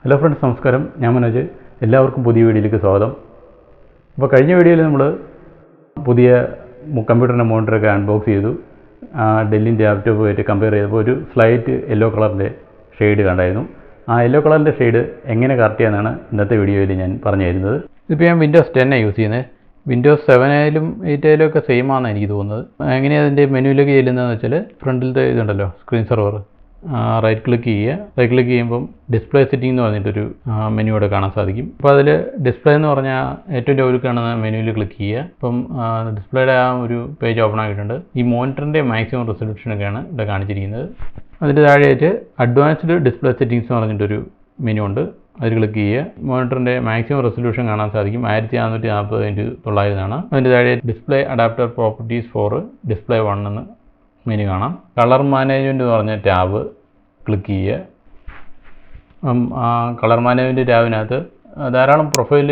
Hello friends, നമസ്കാരം. ഞാൻ മനോജ്. എല്ലാവർക്കും പുതിയ വീഡിയോയിലേക്ക് സ്വാഗതം. അപ്പോൾ കഴിഞ്ഞ വീഡിയോയിൽ നമ്മൾ പുതിയ കമ്പ്യൂട്ടറിൻ്റെ മോണിറ്ററൊക്കെ അൺബോക്സ് ചെയ്തു. ഡെല്ലിൻ്റെ ലാപ്ടോപ്പുമായിട്ട് കമ്പയർ ചെയ്തപ്പോൾ ഒരു സ്ലൈറ്റ് യെല്ലോ കളറിൻ്റെ ഷെയ്ഡ് കണ്ടായിരുന്നു. ആ യെല്ലോ കളറിൻ്റെ ഷെയ്ഡ് എങ്ങനെ കറക്റ്റ് ചെയ്യാനാണ് ഇന്നത്തെ വീഡിയോയിൽ ഞാൻ പറഞ്ഞു തരുന്നത്. ഇതിപ്പോൾ ഞാൻ വിൻഡോസ് 10 യൂസ് ചെയ്യുന്നത്. വിൻഡോസ് 7 ആയാലും 8 ആയാലും ഒക്കെ സെയിം ആണെന്ന് എനിക്ക് തോന്നുന്നത്. എങ്ങനെയാണ് അതിൻ്റെ മെനുവിലേക്ക് ചെല്ലുന്നതെന്ന് വെച്ചാൽ ഫ്രണ്ടിലത്തെ ഇതുണ്ടല്ലോ, സ്ക്രീൻ സെർവർ, റൈറ്റ് ക്ലിക്ക് ചെയ്യുക. റൈറ്റ് ക്ലിക്ക് ചെയ്യുമ്പം ഡിസ്പ്ലേ സെറ്റിംഗ് എന്ന് പറഞ്ഞിട്ടൊരു മെനു ഇവിടെ കാണാൻ സാധിക്കും. അപ്പോൾ അതിൽ ഡിസ്പ്ലേ എന്ന് പറഞ്ഞാൽ ഏറ്റവും ടോപ്പിൽ കാണുന്ന മെനുവിൽ ക്ലിക്ക് ചെയ്യുക. അപ്പം ഡിസ്പ്ലേയുടെ ആ ഒരു പേജ് ഓപ്പൺ ആയിട്ടുണ്ട്. ഈ മോണിറ്ററിൻ്റെ മാക്സിമം റെസൊല്യൂഷനൊക്കെയാണ് ഇവിടെ കാണിച്ചിരിക്കുന്നത്. അതിൻ്റെ താഴെയായിട്ട് അഡ്വാൻസ്ഡ് ഡിസ്പ്ലേ സെറ്റിംഗ്സ് എന്ന് പറഞ്ഞിട്ടൊരു മെനു ഉണ്ട്. അതിൽ ക്ലിക്ക് ചെയ്യുക. മോണിറ്ററിൻ്റെ മാക്സിമം റെസൊല്യൂഷൻ കാണാൻ സാധിക്കും. 1440x900 അതിൻ്റെ താഴെ display adapter properties for display 1 എന്ന് മെനു കാണാം. കളർ മാനേജ്മെൻറ്റ് എന്ന് പറഞ്ഞ ടാബ് ക്ലിക്ക് ചെയ്യുക. കളർ മാനേജ്മെൻറ്റ് ടാബിനകത്ത് ധാരാളം പ്രൊഫൈൽ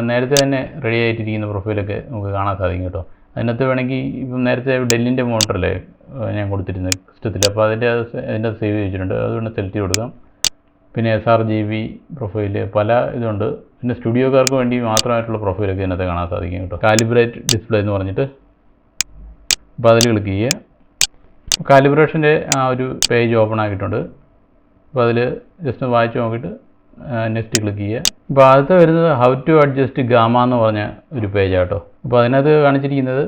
നേരത്തെ തന്നെ റെഡി ആയിട്ടിരിക്കുന്ന പ്രൊഫൈലൊക്കെ നമുക്ക് കാണാൻ സാധിക്കും കേട്ടോ. അതിനകത്ത് വേണമെങ്കിൽ ഇപ്പം നേരത്തെ ഡെല്ലിൻ്റെ മോണിറ്ററല്ലേ ഞാൻ കൊടുത്തിരുന്നത് സിസ്റ്റത്തിൽ, അപ്പോൾ അതിൻ്റെ സേവ് ചെയ്തിട്ടുണ്ട്. അതുകൊണ്ട് സെലക്ട് ചെയ്ത് കൊടുക്കാം. പിന്നെ sRGB പ്രൊഫൈൽ പല ഇതുണ്ട്. പിന്നെ സ്റ്റുഡിയോക്കാർക്ക് വേണ്ടി മാത്രമായിട്ടുള്ള പ്രൊഫൈലൊക്കെ ഇതിനകത്ത് കാണാൻ സാധിക്കും കേട്ടോ. കാലിബ്രേറ്റ് ഡിസ്പ്ലേ എന്ന് പറഞ്ഞിട്ട്, അപ്പോൾ അതിൽ ക്ലിക്ക് ചെയ്യുക. കാലിബ്രേഷൻ്റെ ആ ഒരു പേജ് ഓപ്പൺ ആക്കിയിട്ടുണ്ട്. അപ്പോൾ അതിൽ ജസ്റ്റ് വായിച്ച് നോക്കിയിട്ട് നെക്സ്റ്റ് ക്ലിക്ക് ചെയ്യുക. അപ്പോൾ ആദ്യത്തെ വരുന്നത് ഹൗ ടു അഡ്ജസ്റ്റ് ഗാമ എന്ന് പറഞ്ഞ ഒരു പേജാട്ടോ. അപ്പോൾ അതിനകത്ത് കാണിച്ചിരിക്കുന്നത്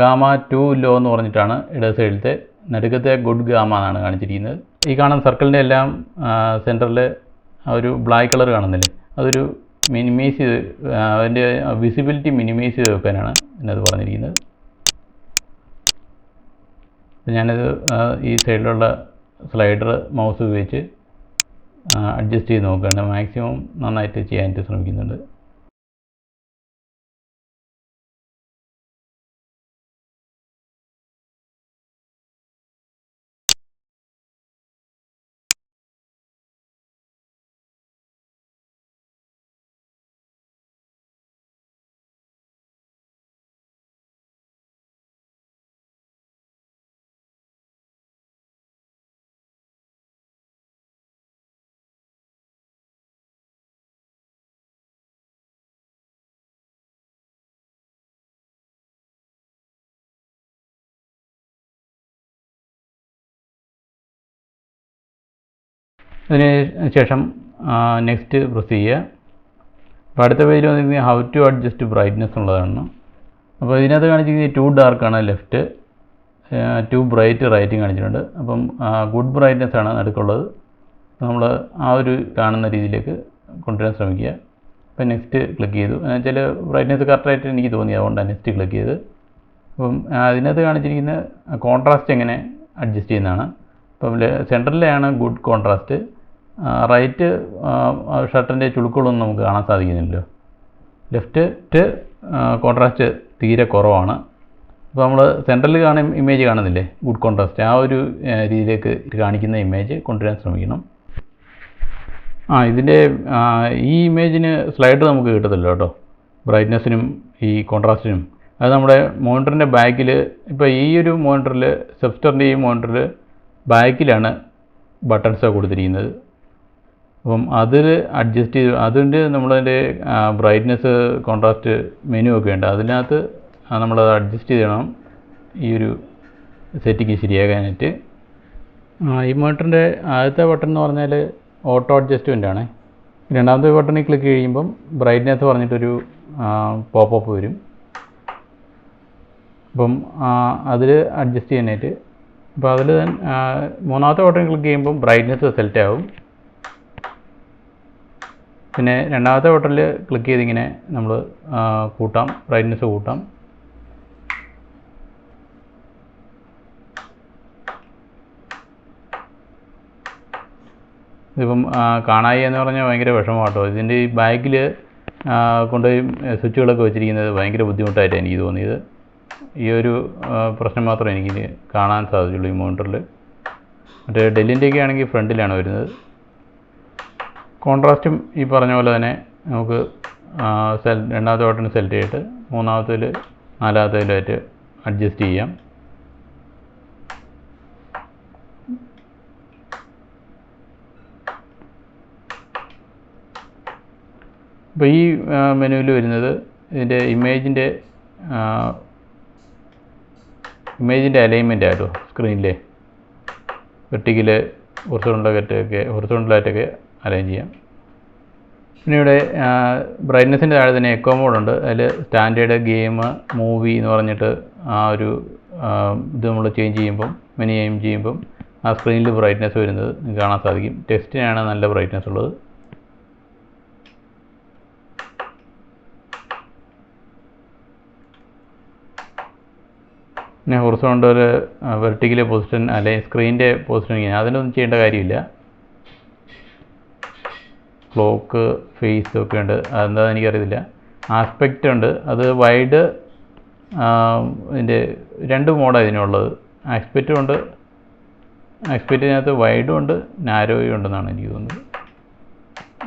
ഗാമ 2 ലോ എന്ന് പറഞ്ഞിട്ടാണ് ഇടത് സൈഡിലത്തെ. നടുക്കത്തെ ഗുഡ് ഗാമ എന്നാണ് കാണിച്ചിരിക്കുന്നത്. ഈ കാണുന്ന സർക്കിളിൻ്റെ എല്ലാം സെൻറ്ററിൽ ആ ഒരു ബ്ലാക്ക് കളർ കാണുന്നില്ലേ, അതൊരു മിനിമൈസ് ചെയ്ത് അതിൻ്റെ വിസിബിലിറ്റി മിനിമൈസ് ചെയ്ത് വെക്കാനാണ് ഇതിനകത്ത് പറഞ്ഞിരിക്കുന്നത്. ഞാനത് ഈ സൈഡിലുള്ള സ്ലൈഡർ മൗസ് ഉപയോഗിച്ച് അഡ്ജസ്റ്റ് ചെയ്ത് നോക്കുകയാണ്. മാക്സിമം നന്നായിട്ട് ചെയ്യാനായിട്ട് ശ്രമിക്കുന്നുണ്ട്. അതിന് ശേഷം നെക്സ്റ്റ് പ്രസ് ചെയ്യുക. അപ്പോൾ അടുത്ത പേജിൽ വന്നിരിക്കുന്നത് ഹൗ ടു അഡ്ജസ്റ്റ് ബ്രൈറ്റ്നസ് ഉള്ളതാണ്. അപ്പോൾ ഇതിനകത്ത് കാണിച്ചിരിക്കുന്നത് ടു ഡാർക്കാണ് ലെഫ്റ്റ്, ടു ബ്രൈറ്റ് റൈറ്റും കാണിച്ചിട്ടുണ്ട്. അപ്പം ഗുഡ് ബ്രൈറ്റ്നസ് ആണ് നടുക്കുള്ളത്. നമ്മൾ ആ ഒരു കാണുന്ന രീതിയിലേക്ക് കൊണ്ടുവരാൻ ശ്രമിക്കുക. അപ്പോൾ നെക്സ്റ്റ് ക്ലിക്ക് ചെയ്തു. ചില ബ്രൈറ്റ്നസ് കറക്റ്റായിട്ട് എനിക്ക് തോന്നി, അതുകൊണ്ടാണ് നെക്സ്റ്റ് ക്ലിക്ക് ചെയ്ത്. അപ്പം അതിനകത്ത് കാണിച്ചിരിക്കുന്ന കോൺട്രാസ്റ്റ് എങ്ങനെ അഡ്ജസ്റ്റ് ചെയ്യുന്നതാണ്. അപ്പം സെൻറ്ററിലെയാണ് ഗുഡ് കോൺട്രാസ്റ്റ്. റൈറ്റ് ഷർട്ടിൻ്റെ ചുളുക്കുകളൊന്നും നമുക്ക് കാണാൻ സാധിക്കുന്നില്ലല്ലോ. ലെഫ്റ്റ് കോൺട്രാസ്റ്റ് തീരെ കുറവാണ്. അപ്പോൾ നമ്മൾ സെൻറ്ററിൽ ഇമേജ് കാണുന്നില്ലേ ഗുഡ് കോൺട്രാസ്റ്റ്, ആ ഒരു രീതിയിലേക്ക് കാണിക്കുന്ന ഇമേജ് കൊണ്ടുവരാൻ ശ്രമിക്കണം. ഇതിൻ്റെ ഈ ഇമേജിന് സ്ലൈഡർ നമുക്ക് കിട്ടത്തില്ല കേട്ടോ, ബ്രൈറ്റ്നസ്സിനും ഈ കോൺട്രാസ്റ്റിനും. അത് നമ്മുടെ മോണിറ്ററിൻ്റെ ബാക്കിൽ, ഇപ്പോൾ ഈ ഒരു മോണിറ്ററിൽ, സെപ്സ്റ്ററിൻ്റെ ഈ മോണിറ്ററിൽ ബാക്കിലാണ് ബട്ടൺസ് കൊടുത്തിരിക്കുന്നത്. അപ്പം അതിൽ അഡ്ജസ്റ്റ് ചെയ്ത് അതിൻ്റെ നമ്മളതിൻ്റെ ബ്രൈറ്റ്നസ് കോൺട്രാസ്റ്റ് മെനു ഒക്കെ ഉണ്ട്. അതിനകത്ത് നമ്മളത് അഡ്ജസ്റ്റ് ചെയ്യണം ഈ ഒരു സെറ്റിങ് ശരിയാകാനായിട്ട്. ഈ മോണിറ്ററിൻ്റെ ആദ്യത്തെ ബട്ടൺ എന്ന് പറഞ്ഞാൽ ഓട്ടോ അഡ്ജസ്റ്റ്മെൻ്റ് ആണ്. രണ്ടാമത്തെ ബട്ടണിൽ ക്ലിക്ക് ചെയ്യുമ്പം ബ്രൈറ്റ്നസ് പറഞ്ഞിട്ടൊരു പോപ്പപ്പ് വരും. അപ്പം അതിൽ അഡ്ജസ്റ്റ് ചെയ്യാനായിട്ട്, അപ്പോൾ അതിൽ മൂന്നാമത്തെ ബട്ടൺ ക്ലിക്ക് ചെയ്യുമ്പം ബ്രൈറ്റ്നസ് സെലക്ട് ആവും. പിന്നെ രണ്ടാമത്തെ ബട്ടണിൽ ക്ലിക്ക് ചെയ്തിങ്ങനെ നമ്മൾ കൂട്ടാം, ബ്രൈറ്റ്നസ് കൂട്ടാം. ഇതിപ്പം കാണായി എന്ന് പറഞ്ഞാൽ ഭയങ്കര വിഷമമാട്ടോ. ഇതിൻ്റെ ഈ ബാക്കിൽ കൊണ്ടുപോയി സ്വിച്ചുകളൊക്കെ വെച്ചിരിക്കുന്നത് ഭയങ്കര ബുദ്ധിമുട്ടായിട്ടാണ് എനിക്ക് തോന്നിയത്. ഈ ഒരു പ്രശ്നം മാത്രമേ എനിക്ക് കാണാൻ സാധിച്ചുള്ളൂ ഈ മോണിറ്ററിൽ. മറ്റേ ഡെല്ലിൻ്റെയൊക്കെ ആണെങ്കിൽ ഫ്രണ്ടിലാണ് വരുന്നത്. കോൺട്രാസ്റ്റും ഈ പറഞ്ഞ പോലെ തന്നെ നമുക്ക് രണ്ടാമത്തെ ബട്ടൺ സെലക്ട് ചെയ്തിട്ട് മൂന്നാമത്തേൽ നാലാമത്തേലായിട്ട് അഡ്ജസ്റ്റ് ചെയ്യാം. അപ്പോൾ ഈ മെനുവിൽ വരുന്നത് ഇതിൻ്റെ ഇമേജിൻ്റെ അലൈൻമെൻ്റ് ആയിട്ടോ സ്ക്രീനിലെ വെർട്ടിക്കൽ ഹൊറിസോണ്ടലായിട്ടൊക്കെ അലൈൻ ചെയ്യാം. പിന്നെ ഇവിടെ ബ്രൈറ്റ്നസിൻ്റെ താഴെ തന്നെ എക്കോ മോഡുണ്ട്. അതിൽ സ്റ്റാൻഡേർഡ്, ഗെയിം, മൂവി എന്ന് പറഞ്ഞിട്ട് ആ ഒരു ഇത് നമ്മൾ ചേഞ്ച് ചെയ്യുമ്പം മെനു ചെയ്യുമ്പം ആ സ്ക്രീനിൽ ബ്രൈറ്റ്നസ് വരുന്നത് നിങ്ങൾക്ക് കാണാൻ സാധിക്കും. ടെക്സ്റ്റിനാണ് നല്ല ബ്രൈറ്റ്നസ് ഉള്ളത്. പിന്നെ ഹൊറിസോണ്ടൽ വെർട്ടിക്കൽ പൊസിഷൻ അല്ലെങ്കിൽ സ്ക്രീനിൻ്റെ പൊസിഷനിങ് അതിനൊന്നും ചെയ്യേണ്ട കാര്യമില്ല. ക്ലോക്ക്, ഫേസ് ഒക്കെ ഉണ്ട്. അതെന്താണെന്ന് എനിക്കറിയത്തില്ല. ആസ്പെക്റ്റ് ഉണ്ട്, അത് വൈഡ്, ഇതിൻ്റെ 2 മോഡാണ് ഇതിനുള്ളത്. ആസ്പെക്റ്റും ഉണ്ട്, ആസ്പെക്റ്റിനകത്ത് വൈഡും ഉണ്ട്, നാരോയും ഉണ്ടെന്നാണ് എനിക്ക് തോന്നുന്നത്.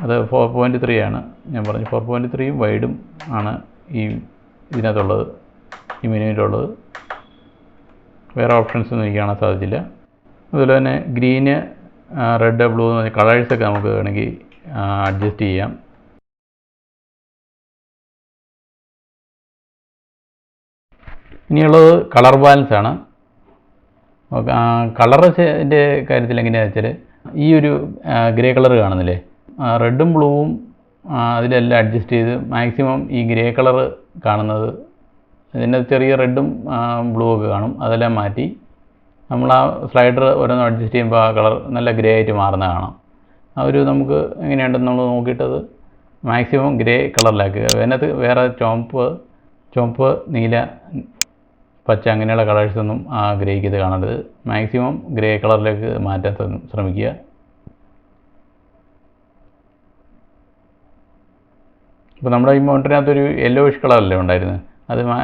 അത് 4.3 ആണ്. ഞാൻ പറഞ്ഞു 4.3യും വൈഡും ആണ് ഇതിനകത്തുള്ളത്, ഈ മെനുവിലുള്ളത്. വേറെ ഓപ്ഷൻസ് ഒന്നും എനിക്ക് കാണാൻ സാധിച്ചില്ല. അതുപോലെ തന്നെ ഗ്രീന്, റെഡ്, ബ്ലൂ എന്ന് പറഞ്ഞ കളേഴ്സൊക്കെ നമുക്ക് വേണമെങ്കിൽ അഡ്ജസ്റ്റ് ചെയ്യാം. ഇനിയുള്ളത് കളർ ബാലൻസ് ആണ്. കളറിൻ്റെ കാര്യത്തിൽ എങ്ങനെയാണെന്ന് വെച്ചാൽ ഈ ഒരു ഗ്രേ കളർ കാണുന്നില്ലേ, റെഡും ബ്ലൂവും അതിലെല്ലാം അഡ്ജസ്റ്റ് ചെയ്ത് മാക്സിമം ഈ ഗ്രേ കളർ കാണുന്നത്, ഇതിൻ്റെ ചെറിയ റെഡും ബ്ലൂ ഒക്കെ കാണും, അതെല്ലാം മാറ്റി നമ്മൾ ആ സ്ലൈഡർ ഓരോന്നും അഡ്ജസ്റ്റ് ചെയ്യുമ്പോൾ ആ കളർ നല്ല ഗ്രേ ആയിട്ട് മാറുന്ന കാണാം. ആ ഒരു നമുക്ക് എങ്ങനെയുണ്ടെന്ന് നമ്മൾ നോക്കിയിട്ടത് മാക്സിമം ഗ്രേ കളറിലാക്കുക. അതിനകത്ത് വേറെ ചുവപ്പ്, നീല, പച്ച അങ്ങനെയുള്ള കളേഴ്സൊന്നും ആ ഗ്രേക്ക് ഇത് കാണേണ്ടത്. മാക്സിമം ഗ്രേ കളറിലേക്ക് മാറ്റാൻ ശ്രമിക്കുക. ഇപ്പോൾ നമ്മുടെ ഈ മോണിറ്ററിനകത്തൊരു യെല്ലോയിഷ് കളറല്ലേ ഉണ്ടായിരുന്നത്,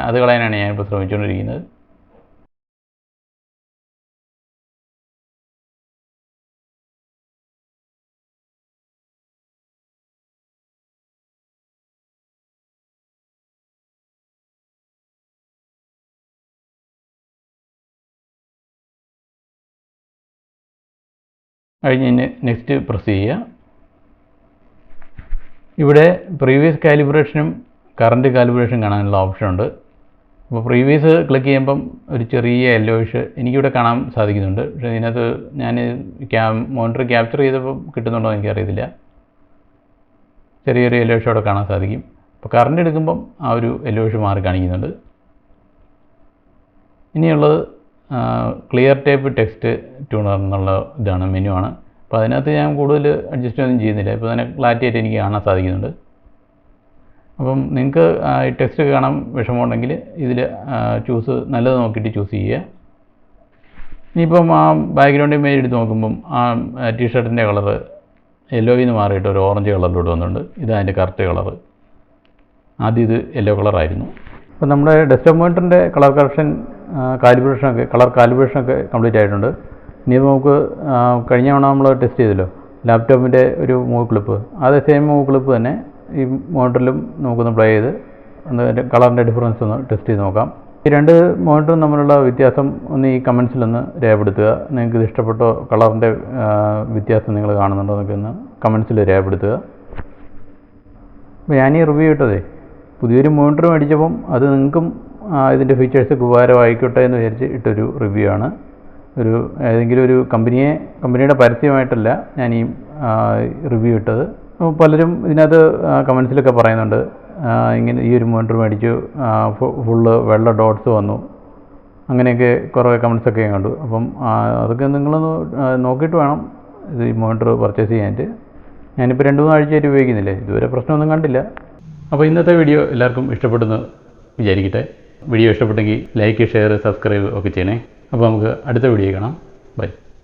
അത് കളയാനാണ് ഞാനിപ്പോൾ ശ്രമിച്ചുകൊണ്ടിരിക്കുന്നത്. കഴിഞ്ഞ് നെക്സ്റ്റ് പ്രസ് ചെയ്യുക. ഇവിടെ പ്രീവിയസ് കാലിബ്രേഷനും കറണ്ട് കാലിബ്രേഷൻ കാണാനുള്ള ഓപ്ഷൻ ഉണ്ട്. അപ്പോൾ പ്രീവിയസ് ക്ലിക്ക് ചെയ്യുമ്പം ഒരു ചെറിയ യെല്ലോയിഷ് എനിക്കിവിടെ കാണാൻ സാധിക്കുന്നുണ്ട്. പക്ഷേ ഇതിനകത്ത് ഞാൻ മോണിറ്റർ ക്യാപ്ചർ ചെയ്തപ്പോൾ കിട്ടുന്നുണ്ടോ എന്ന് എനിക്കറിയത്തില്ല. ചെറിയൊരു യെല്ലോയിഷ് അവിടെ കാണാൻ സാധിക്കും. അപ്പോൾ കറണ്ട് എടുക്കുമ്പം ആ ഒരു യെല്ലോയിഷ് മാറി കാണിക്കുന്നുണ്ട്. ഇനിയുള്ളത് ക്ലിയർ ടൈപ്പ് ടെക്സ്റ്റ് ട്യൂണർ എന്നുള്ള ഇതാണ്, മെനു ആണ്. അപ്പോൾ അതിനകത്ത് ഞാൻ കൂടുതൽ അഡ്ജസ്റ്റ് ഒന്നും ചെയ്യുന്നില്ല. ഇപ്പോൾ തന്നെ ക്ലാരിറ്റി ആയിട്ട് എനിക്ക് കാണാൻ സാധിക്കുന്നുണ്ട്. അപ്പം നിങ്ങൾക്ക് ഈ ടെക്സ്റ്റ് കാണാൻ വിഷമമുണ്ടെങ്കിൽ ഇതിൽ നല്ലത് നോക്കിയിട്ട് ചൂസ് ചെയ്യുക. ഇനിയിപ്പം ആ ബാക്ക്ഗ്രൗണ്ട് ഇമേജ് എടുത്ത് നോക്കുമ്പം ആ ടീഷർട്ടിൻ്റെ കളറ് യെല്ലോയിൽ നിന്ന് മാറിയിട്ട് ഒരു ഓറഞ്ച് കളറിലൂടെ വന്നിട്ടുണ്ട്. ഇതതിൻ്റെ കറക്റ്റ് കളറ്. ആദ്യം ഇത് യെല്ലോ കളറായിരുന്നു. അപ്പോൾ നമ്മുടെ ഡെസ്ക്ടോപ്പ് മോണിറ്ററിൻ്റെ കളർ കാലിബ്രേഷനൊക്കെ കംപ്ലീറ്റ് ആയിട്ടുണ്ട്. ഇനിയിപ്പോൾ നമുക്ക് കഴിഞ്ഞ തവണ നമ്മൾ ടെസ്റ്റ് ചെയ്തല്ലോ ലാപ്ടോപ്പിൻ്റെ ഒരു മൂവ് ക്ലിപ്പ്, അതേ സെയിം മൂവ് ക്ലിപ്പ് തന്നെ ഈ മോണിറ്ററിലും നമുക്കൊന്ന് പ്ലേ ചെയ്ത് അതിൻ്റെ കളറിൻ്റെ ഡിഫറൻസ് ഒന്ന് ടെസ്റ്റ് ചെയ്ത് നോക്കാം. ഈ 2 മോണിറ്ററും തമ്മിലുള്ള വ്യത്യാസം ഒന്ന് ഈ കമൻസിലൊന്ന് രേഖപ്പെടുത്തുക. നിങ്ങൾക്ക് ഇത് ഇഷ്ടപ്പെട്ടോ, കളറിൻ്റെ വ്യത്യാസം നിങ്ങൾ കാണുന്നുണ്ടോ എന്നൊക്കെ ഒന്ന് കമൻസിൽ രേഖപ്പെടുത്തുക. അപ്പോൾ ഞാനീ റിവ്യൂ ഇട്ടതേ പുതിയൊരു മോണിറ്റർ മേടിച്ചപ്പം അത് നിങ്ങൾക്കും ഇതിൻ്റെ ഫീച്ചേഴ്സൊക്കെ ഉപകാരമായിക്കോട്ടെ എന്ന് വിചാരിച്ച് ഇട്ടൊരു റിവ്യൂ ആണ്. ഏതെങ്കിലും ഒരു കമ്പനിയുടെ പരസ്യമായിട്ടല്ല ഞാൻ ഈ റിവ്യൂ ഇട്ടത്. പലരും ഇതിനകത്ത് കമൻസിലൊക്കെ പറയുന്നുണ്ട് ഇങ്ങനെ ഈ ഒരു മോണിറ്റർ മേടിച്ചു ഫുള്ള് വെള്ള ഡോട്ട്സ് വന്നു, അങ്ങനെയൊക്കെ കുറേ കമൻസൊക്കെ ഞാൻ കണ്ടു. അപ്പം അതൊക്കെ നിങ്ങളൊന്ന് നോക്കിയിട്ട് വേണം ഇത് ഈ മോണിറ്റർ പർച്ചേസ് ചെയ്യാനായിട്ട്. ഞാനിപ്പോൾ 2-3 ആഴ്ചയായിട്ട് ഉപയോഗിക്കുന്നില്ലേ, ഇതുവരെ പ്രശ്നമൊന്നും കണ്ടില്ല. അപ്പോൾ ഇന്നത്തെ വീഡിയോ എല്ലാവർക്കും ഇഷ്ടപ്പെടുന്നു വിചാരിക്കട്ടെ. വീഡിയോ ഇഷ്ടപ്പെട്ടെങ്കിൽ ലൈക്ക്, ഷെയർ, സബ്സ്ക്രൈബ് ഒക്കെ ചെയ്യണേ. അപ്പോൾ നമുക്ക് അടുത്ത വീഡിയോ കാണാം. ബൈ.